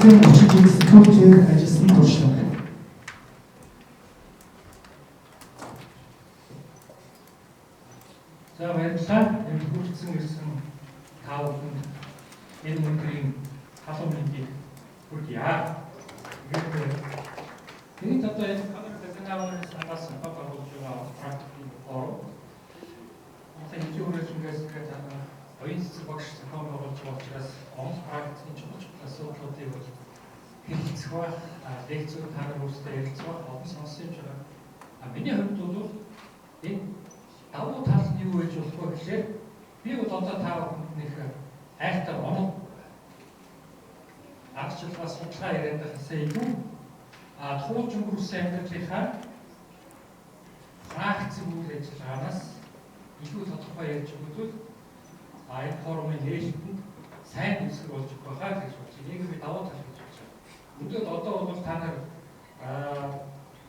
эцэг очиж сэтгүүлчээр ажилласан туршлага. За баярлалаа. Энд хүрсэн ирсэн та бүхэнд энэ өндрийн халуун мэндийг хүргье. Тэгээд одоо энэ камер казинааваас сангаас багуулж байгаа практикийн форум. Одоо энэ үргэлжлэнгээс оюун цэцэг багш зохион байгуулж байгаа учраас онл практикийн чухал асуудлуудыг бол хэлэлцэх ба лекцүүд таарах үүстэй ярилцах олон сонсож байгаа. Миний хувьд бол энэ давуу тал нь юу гэж болох вэ гэхээр би бол одоо та бүхэнд нэг айхтар онол аргачлалаа судалгаа яриад байхасаа илүү туулж өнгөрсөн амьдралынхаа практик үйл ажиллагаанаас илүү тодорхой ярьж өгвөл энэ форумын нээлтэнд сайн үсэг болж байгаа гэж бодож байна. Энийг би давуу тал гэж бодож байна. Өнөөдөр одоо бол та нар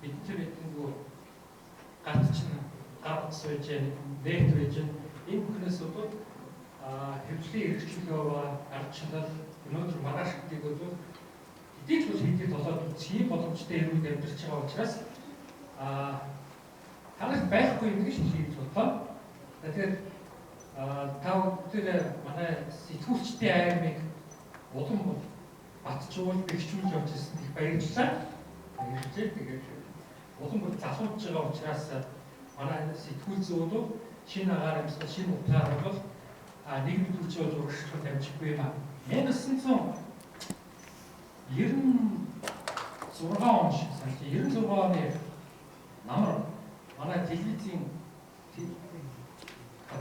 биднийгөө гатчин гад сууж нэт байж энэ бүхнээс бол хөвчлийн эрхчлөлөө ардчлал өнөөдөр маргааш гэдгийг бол хэдийч бол хийдэг болоод цэгийн боломжтой юмуд амьдарч байгаа учраас танах байхгүй юм гэж хэлж бодлоо. Тэгэхээр та бүхэн манай сэтгүүлчдийн аймыг улам батжуул бэхжүүлж явж ирсэн их баярлалаа. Тэгээд улам бүр залхуулж байгаа учраас манай сэтгүүл зөөлөө шинэ агаар амьсгал шинэ утгаар бол нийгэм төрөлжөө зурагчлалд амжихгүй юм. 1996 он шиг санаж 96 оны намар манай телевизийн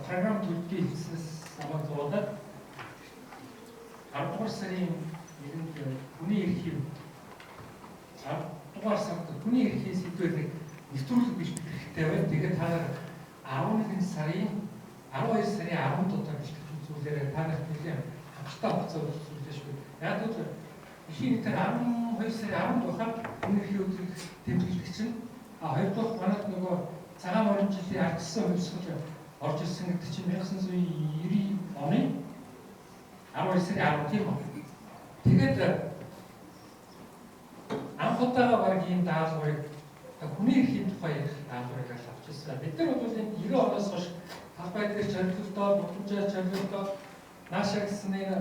програм төлөвлөгийн хэлснээс хамааралтай 10 дугаар сарын 1-нд хүний эрхийн 10 дугаар сард хүний эрхийн сэдвээр нэвтрүүлэг бэлтгэх хэрэгтэй байна. Тэгээд та нар 11 сарын 12 сарын 10-нд одоо бэлтгэж үзүүлээрэй. Та нарт нэлээд хамттай хугацаа үзүүлж шүү. Яг л эхийн тэр 12 сарын 10-нд байхад хүний эрхийн өдрийг тэмдэглэх чинь хоёрдугаар манайд нөгөө цагаан орон жилийн ардчсан хувьсгал орж ирсэн гэдэг чинь 1990 оны 12 сарын 10 тийм үү. Тэгээд анх удаага баг ийм даалгаврыг хүний эрхийн тухай ярих даалгаврыг авчихсан. Бид нар бол энэ 90 оноос хойш талбай дээр чөлөөтэй, боломжтой чөлөөтэй наашаа гэсэн энэ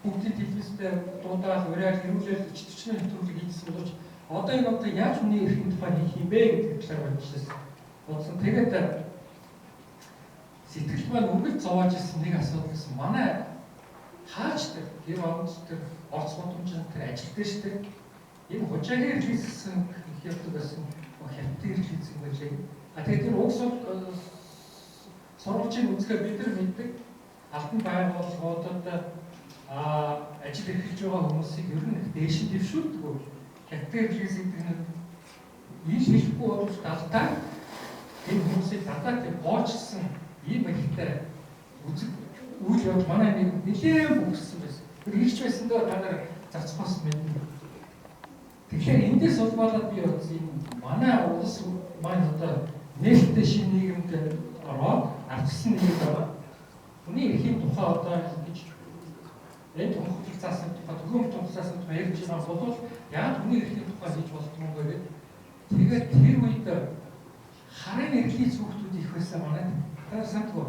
бүгдийн телевизээр дуудаал уриал ирүүлэл 40 нэвтрүүлэг хийсэн боловч одоо энэ одоо яаж хүний эрхийн тухай хийх юм бэ гэдэг талаар бодсон. Тэгээд сэтгэл маань үргэлж зовоож ирсэн нэг асуудал гэсэн. Манай хаач тэр гэр онд тэр орц гудамжинд тэр ажилтдаг шүү дээ. Энэ хужаагийн хийсэн их явдаг байсан. Хятад хийсэн байлээ. Тэгээд тэр угс сурвалжийн үзгээ бид нар мэддэг. Алтан байгууллагуудад ажил эрхэлж байгаа хүмүүсийг ер нь дээш нь дэвшүүлдэг. Хятад хийсэн гэдэг нь ийш хийхгүй бол далтаа энэ хүмүүсийг дадаад боочсон ийм ихтэй үзэг үйл явдал манай нэг нэлээд бүгдсэн байсан. Тэр хийч байсан доо та нар зарцгоос мэднэ. Тэгэхээр эндээс улбалаад би бодсон манай улс маань одоо нээлттэй шинэ нийгэмд ороод ардчсан нийгэм байгаа. Хүний эрхийн тухай одоо гэж энэ томхлог заасан тухай төгөөмж томхлоосаа тухай ярьж байгаа бол яг хүний эрхийн тухай хийж болтгоо гэдэг. Тэгээд тэр үед харын эрхийн зүгтүүд их байсан манай. Тэр сандгүй.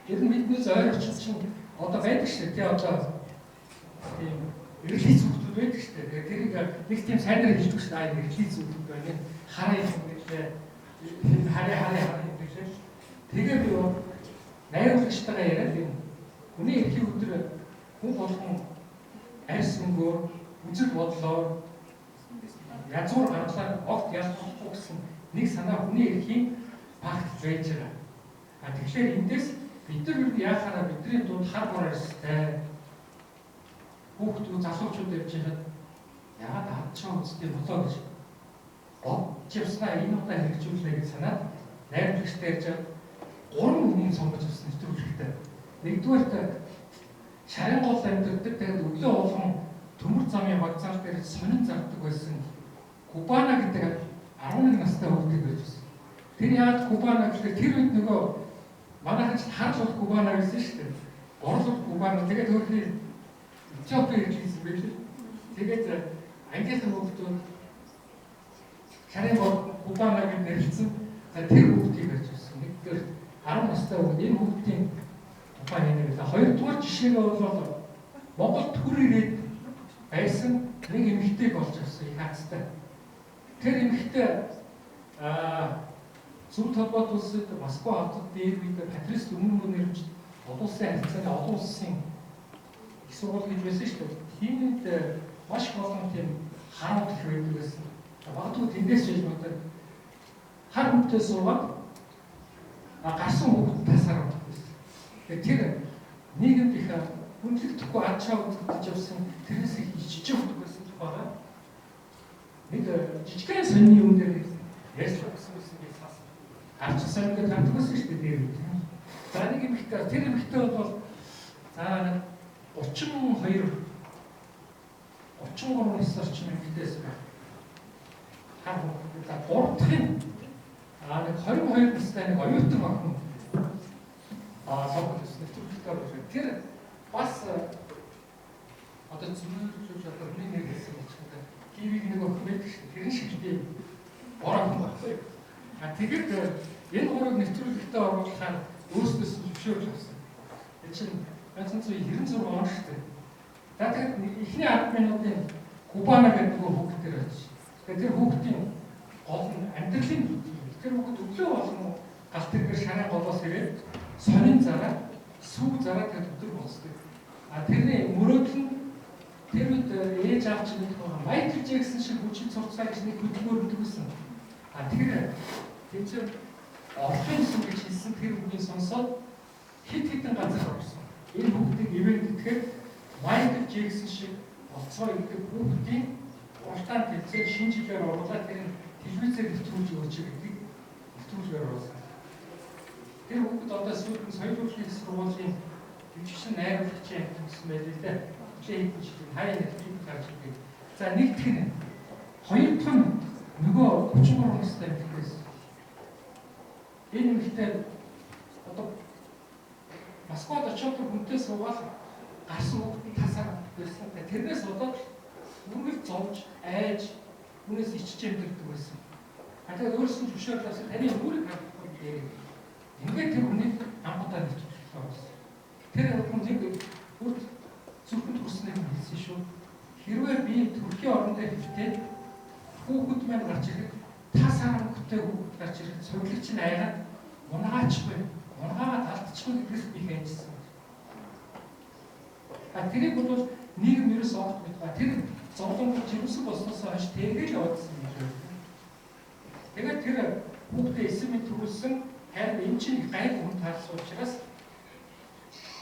Ер нь биднээс ойлгочих чинь одоо байдаг шүү дээ. Одоо тийм эрхийн зүгтүүд байдаг шүү дээ. Тэрийг нэг тийм сайнаар хэлдэг шүү дээ. Эрхийн зүгтүүд байна. Харын хэлээ. Хараа хэлээ. Тэгээд юу найруулагчтайгаа яриад энэ хүний эрхийн өдөр хүн болгон арьс өнгөөр үзэл бодлоор язгуур гаргалаар огт ялахгүй гэсэн нэг санаа хүний эрхийн факт байж байгаа. Тэгэхээр эндээс бид нар яахаараа бидний дунд хар борьстой хүүхдүүд залуучууд явж байхад яагаад хадчаа үзтээ болоо гэж бодчихснаа энэ удаа хэрэгжүүлээ гэж санаад найруулагчтай ярьж байгаа 3 үнийг сонгож авсан нэвтрүүлэгтэй. Нэгдүгээрт шарын гол амьдардаг тэгээд өглөө болгон төмөр замын вокзал дээр сонин зардаг байсан Кубана гэдэг 11 настай хүүхдийг байж байсан. Тэр яагаад Кубана гэхээр тэр үед нөгөө манайх харж Кубана гэсэн шүү дээ. Орлол Кубана тэгээд өөрхий Этиопийн ирж ирсэн байлээ. Тэгээд ангийнхаа хүүхдүүд шарын Кубанагийн нэрлсэн тэр хүүхдийг барьж ирсэн. Нэгдүгээр 10 настай хүүхд энэ хүүхдийн тухай нэрээ. Хоёрдугаар жишээгээ бол Монгол төр ирээд байсан нэг эмэгтэйг олж авсан их хацтай. Тэр эмэгтэй Зөв толгойд улсад Москва хотод дээр үед Патрис өмнө нэрмж олон улсын харилцааны олон улсын их сургууль гэж байсан шүү дээ. Тиймд маш олон тийм харамт их байдаг байсан. Магадгүй тэндээс ч юм уу хар хүнтэй суугаад гарсан хүүхэд тасаар байдаг байсан. Тэгээд тэр нийгэмд их хүндлэгдэхгүй ад шаа үзэгдэж явсан тэрнээс их жижиг хүүхэд байсан тухайга нэг жижигхэн сонины юм дээр ярьсан гэсэн гэж хаас. Арч санагдаад хандгаас шүү дээ дээр. За нэг эмэгтэй тэр эмэгтэй бол за 32 33 нас орчим эмэгтэйс байна. За 3 дахь нэг 22 настай нэг оюутан охин сонгож ирсэн. Тэр бас одоо зөвлөж одоо нэг хэлсэн чинь кивиг нэг охин байдаг шүү. Тэр шигтэй бороо байхгүй. Тэгээд энэ гурыг нэвтрүүлэгтээ оруулахаар өөрсдөөс зөвшөөрөл авсан. Энэ чинь 1996 он шүү дээ. За тэгээд эхний 10 минутын Кубана гэдэг хүүхэд дээр очив. Тэгээд тэр хүүхдийн гол нь амьдралын тэр хүүхэд өглөө болгон галт тэргээр шараа голоос ирээд сонин зараа, сүв зараа гэдэг өдөр болсдог. Тэрний мөрөөдөл нь тэр үед ээж аав чинь Майкл Джексон шиг хүчин цурцаа гэж нэг хөдөлгөөр өгсөн. Тэр тэнцээ орхон сүм гэж хэлсэн тэр үгийг сонсоод хит хитэн газар орсон. Энэ хүүхдийг ивент гэхээр Майкл Джексон шиг болцоо гэдэг хүүхдийн уртаа тэнцээ шинэ жилээр оруулаад тэр телевизээр нэвтрүүлж өгч гэдэг нэвтрүүлгээр оруулсан. Тэр хүүхд одоо сүүлд соёл урлагийн сургуулийн төвчсөн найруулагчийн гэсэн байлээ л дээ. Хичээл хийж хаяа нэвтрүүлэг гарч ирдэг. За нэг тэгнэ. Хоёр дахь нь нөгөө 33 настай эмэгтэйс. Энэ эмэгтэй одоо Москвад очоод хүнтэй суугаад гарсан хүүхдийн тасаар байсан. Тэрнээс одоо нүгэл зовж, айж, хүнээс ичж амьдэрдэг байсан. Тэгээд өөрөөс нь зөвшөөрөл авсан таны нүрийг хавахгүй дээ. Ингээд тэр хүнийг амгуудаа нэвтрүүлэх болсон. Тэр хүн нэг бүр зөвхөн төрснээ хэлсэн шүү. Хэрвээ би төрхийн орондоо хэвтээд хүүхэд маань гарч ирэх тасаар хүүхдтэй хүүхэд гарч ирэх цоглог чинь айгаад унгаачихгүй. Унгаагаа талтчихгүй гэдгээс би хайжсан. Тэрийг бол нийгэм ерөөс огт мэдгүй. Тэр зовлон жирэмсэн болсноос хойш тэгэл явуулсан юм шиг. Тэгээд тэр хүүхдээ эсэмд төрүүлсэн харин энэ чинь гайг хүн таарсан учраас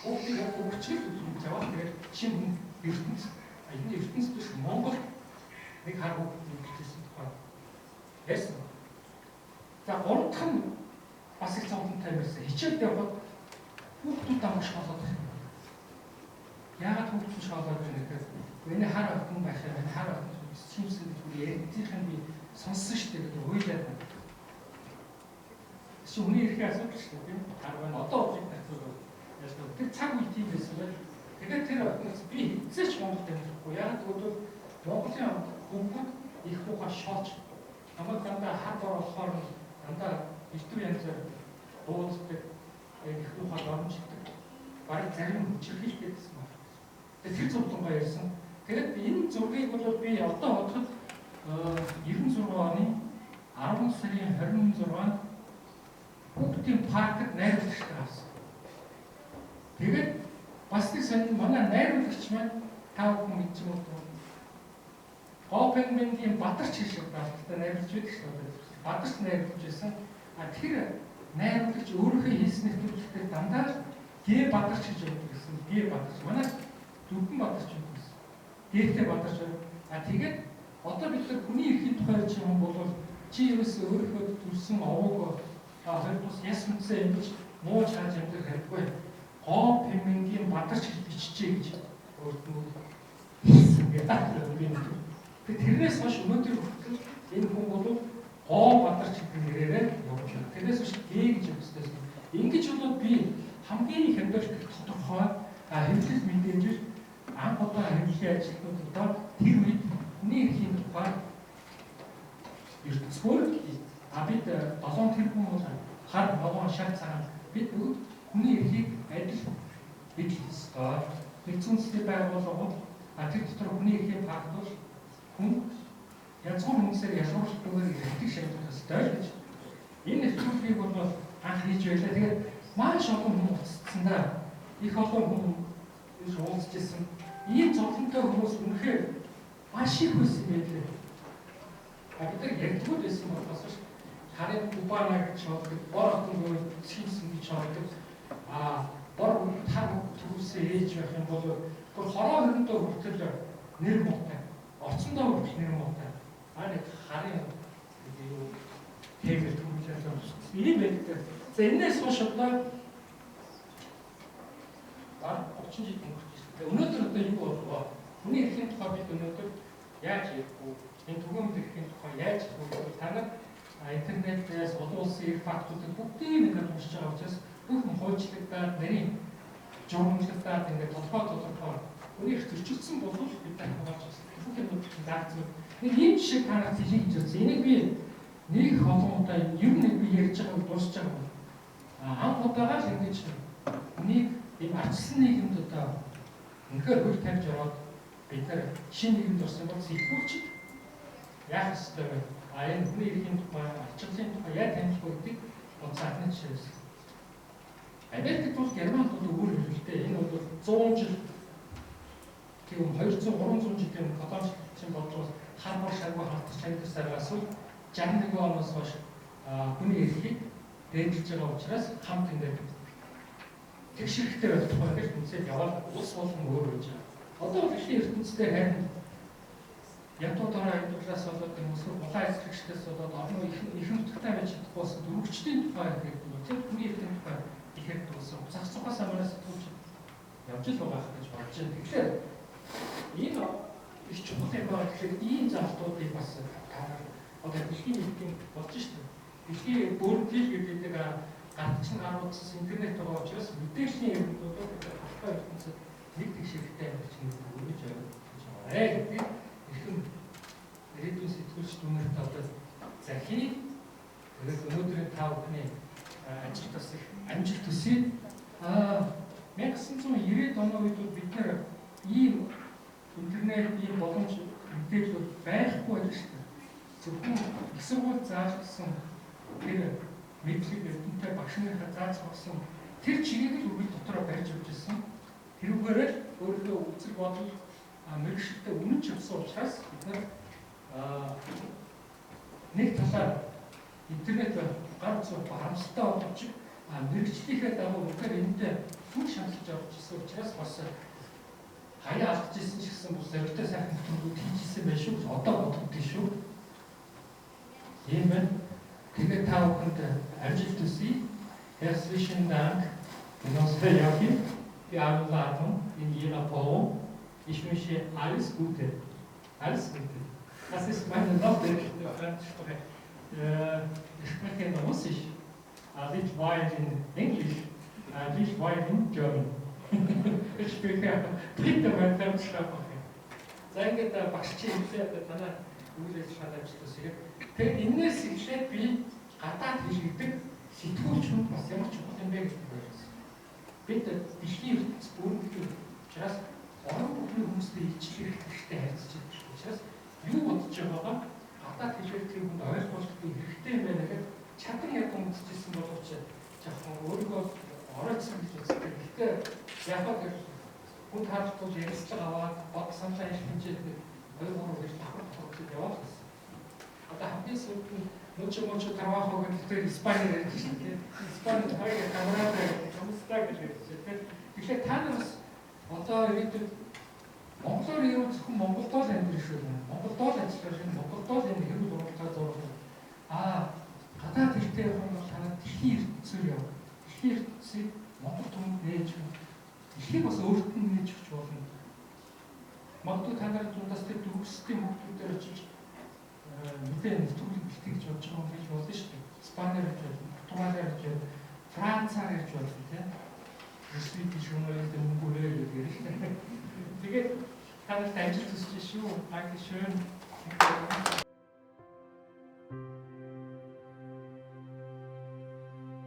хүүхдийг өгчл үзүүлж яваа. Тэгээд шинэ ертөнц энэ ертөнц биш Монгол нэг хар хүүхдийг өгчсэн тухай. Яасан. За гурав дахь нь бас их цогцолтой байсан. Хичээлд явхад хүүхдүүд амгаш болоод байна. Яагаад хүүхдүүд шоолоод байна гэхээр миний хар охин байхаар энэ хар охин Симпсон гэж ярьдгийг би сонссон шүү дээ. Уйлаад байна. Хүний эрхээ асуудал шүү дээ. Хар байна. Одоо object асууж яасан. Тэр цаг үе тийм байсан байл. Тэгээд тэр охиноос би хэзээ ч Монголд амьдрахгүй. Яагаад гэвэл Монголын хүүхдүүд их хуухаар шоолж намайг дандаа хар болохоор дандаа ертөнц янзаар дууддаг их хуухаар оромжтой. Бараг зарим хүчрхийлж байсан байна. Тэр зурглан баярсан. Тэгээд энэ зургийг бол би одоо бодоход 96 оны 10 сарын 26-нд хүүхдийн паркт найруулагчтай авсан. Тэгээд бас нэг сонин манай найруулагч маань тав хүн гэж юм уу. Опенбендийн Батарч шиг багтаа найруулж байдаг шүү дээ. Батарч найруулж байсан. Тэр найруулагч өөрийнхөө хийсэн нэвтрүүлэгтээ дандаа Г Батарч гэж өгдөг гэсэн. Г Батарч. Манай Дүргэн Батарч юм гэсэн. Гээтэй Батарч. Тэгээд одоо бид нар хүний эрхийн тухай ч юм бол чи ерөөсөө өөрийнхөө төрсэн овоог хоёрдуус яс мэдсэн ингэж мууж хааж амьдрах хэрэггүй. Гоо Пемэнгийн Батарч гэж биччихээ гэж өөртөө хэлсэн гэдэг. Тэрнээс хойш өнөөдөр хүртэл энэ хүн бол Гоо Батарч гэдэг нэрээр явж байна. Тэрнээс хойш Г гэж өгсдөөс. Ингэж бол би хамгийн их амьдрах тодорхой хэвлэл мэдээлэл анх удаа хэвлэлийн ажилтнуудад тэр үед хүний эрхийн тухай ертөнцөөр бид 7 тэрбум хар могоон шат цагаан бид бүгд хүний эрхийг адил бидлээс нэгдсэн үндэсний байгууллага тэр дотор хүний эрхийг багтуул хүн язгуур хүмүүсээр ялгуурлалтгүйгээр эрхтэг шийдвэр ёстой гэж энэ нэвтрүүлгийг бол анх хийж байлаа. Тэгээд маш олон хүмүүс уцсан их олон хүмүүс уулзж ирсэн. Ийм зовлонтой хүмүүс үнэхээр маш их байсан байлээ. Бид ярьдгүй байсан болохоос ш харин Убана гэж боддог, бор хотын хийсэн гэж боддог. Бор таг төрүүлсэн ээж байх юм бол бүр хороо хөрөндөө хүртэл нэр муутай. Орцондоо хүртэл нэр муутай. Нэг харын тэгэр төрүүлсэн. Ийм байдаг. За энэс хойш одоо 30 жил өнгөрч байна. Өнөөдөр одоо юу болов? Хүний эрхийн тухай бид өнөөдөр яаж ярих вэ? Энэ түгээмэл эрхийн тухай яаж ярих вэ? Та нар интернетээс олон улсын эрх фактуудыг бүгдийг ингээд уншиж байгаа учраас бүх хуучлагдаад нарийн журмжлагдаад ингээд тодорхой хүний эрх зөрчилдсөн болов бид таахаж байна. Бүх юм заагдсан. Нэг ийм жишээ та нарт хэлье гэж үзсэн. Энийг би нэг олон удаа ер нь би ярьж байгааг дуусч байгаа юм. Анх удаага л ингэж нэг ийм арчсан нийгэмд одоо үнэхээр хөл тавьж ороод бид нар шинэ нийгэмд орсон бол сэтгүүлч яах ёстой вэ? Энэ хүний эрхийн тухай, арчилсан тухай яаж таних вэ гэдэг онцгой жишээс. Америкт бол Германд бол өөр хэлтэй. Энэ бол 100 жил тийм 200 300 жилийн колоничин бодлого харбор шаргуу халтч амьдсаргаас 61 оноос хойш хүний эрхийг дээдлж байгаа учраас хамт ингээд тэгшэрхтэй байх тухай гэж үнсээд яваад улс болон өөр гэж байна. Одоо дэлхийн ертөнцийн харин ядуу дараа аюулаас болоод хүмүүсийн улаан эзлэгчдээс болоод олон их нутагтай байж чадахгүйс дөрвөгчдийн тухай гэдэг тийм хүний эрхийн тухай ихэд болсон. Зах зугаас амраас сэтгүүлж явж л байгаа гэж бодож байна. Тэгэхээр энэ их чухал юм байна. Тэгэхээр ийм залтуудыг бас одоо дэлхийн нийтийн болж шүү дээ. Дэлхийн бүрдэл гэдэг гадчин гаруудс интернет байгаа учраас мэдээллийн юмнууд албан ертөнцид нэг тэгшэрхтэй амьдарч байгаа гэж ойлгож байгаа гэдэг ихэнх ирээдүйн сэтгүүлч дүнэрт одоо захийг тэгээд өнөөдрийн та бүхний ажил тус их амжилт төсөй 1990-ад оны үед бид нар ийм интернет ийм боломж мэдээлэл байхгүй байсан шүү дээ. Зөвхөн их сургууль заажсан тэр мэдлэг эрдэнэтэй багш нарын зааж багсан тэр чигийг л үйл дотроо барьж өгч ирсэн. Тэрүүгээр өөрийнхөө үзэл бодол мэрэгшилтэй үнэнч явсан учраас бид нар нэг талаар интернет гар зураг харамсалтай боловч мэрэгчлийнхээ дагуу үнэхээр энэтэй хүн шаналж авч ирсэн учраас бас хаяа алдаж ирсэн ч гэсэн бус зоригтой сайхан нөхцөлүүд хийжсэн байх шүү. Одоо бодогдсон шүү. Ийм байна. Тэгээд та бүхэнд амжилт төсөй. Herzlichen Dank für unsere Jacke. Die Einladung in Ihrer Form. Ich wünsche alles Gute. Alles Gute. Das ist meine norddeutsche Fremdsprache. Ich spreche in Russisch, nicht while in English, nicht while in German. Ich spreche dritte meine Fremdsprache. Sagen wir, der Basti ist ja der Tanner, Ulis Schadabstusig. Тэгээд энэс ихлээр би гадаад хэлдэг сэтгүүлч хүн бас ямар ч чухал юм бэ гэж бодсон. Бид дэлхийн ертөнц бүрэн учраас орон бүхний хүмүүстэй ичил хэрэгтэй харьцаж байгаа учраас юу бодож байгаагаа гадаад хэлээр тэр хүнд ойлгуулах хэрэгтэй юм байна гэдэг чадан яг мэдчихсэн боловч жоохон өөрийгөө оройцсон гэж үздэг. Гэхдээ яг л хүн таахгүй ярилцлага аваад бод саналаа хэмжээд ойлгоно гэж давхар гэж яваад байсан. Одоо хамгийн сүүлд нь мөчө тарвахаа гэдэг Испани ярьж байна. Испани хоёрын камераатай хүмүүстэй гэж хэлсэн. Тэгэхээр та нар бас одоо ирээдүйд Монголоор юу зөвхөн Монголдоо л амьдрэх шүү дээ. Монголдоо л ажиллах шүү. Монголдоо л энэ хэрэг уралдаа зурах. Гадаад хэлтэй явах нь танад дэлхийн ертөнцөөр яв. Дэлхийн ертөнцийг Монгол түмэнд нээж өгөх. Дэлхийг бас өөртөө нээж өгч болно. Магадгүй та нарын дундаас тэр төгсдийн хүмүүсээр очиж мэдээ нэвтрүүлэг бэлтгэж гэж бодож байгаа юм гэж болно шүү дээ. Испаниар гэж болно, Португалиар гэж болно, Францаар гэж болно тийм. Свидиш журналист мөнгөөр гэдэг. Тэгээд та нарт ажил төсөж шүү. Dankeschön.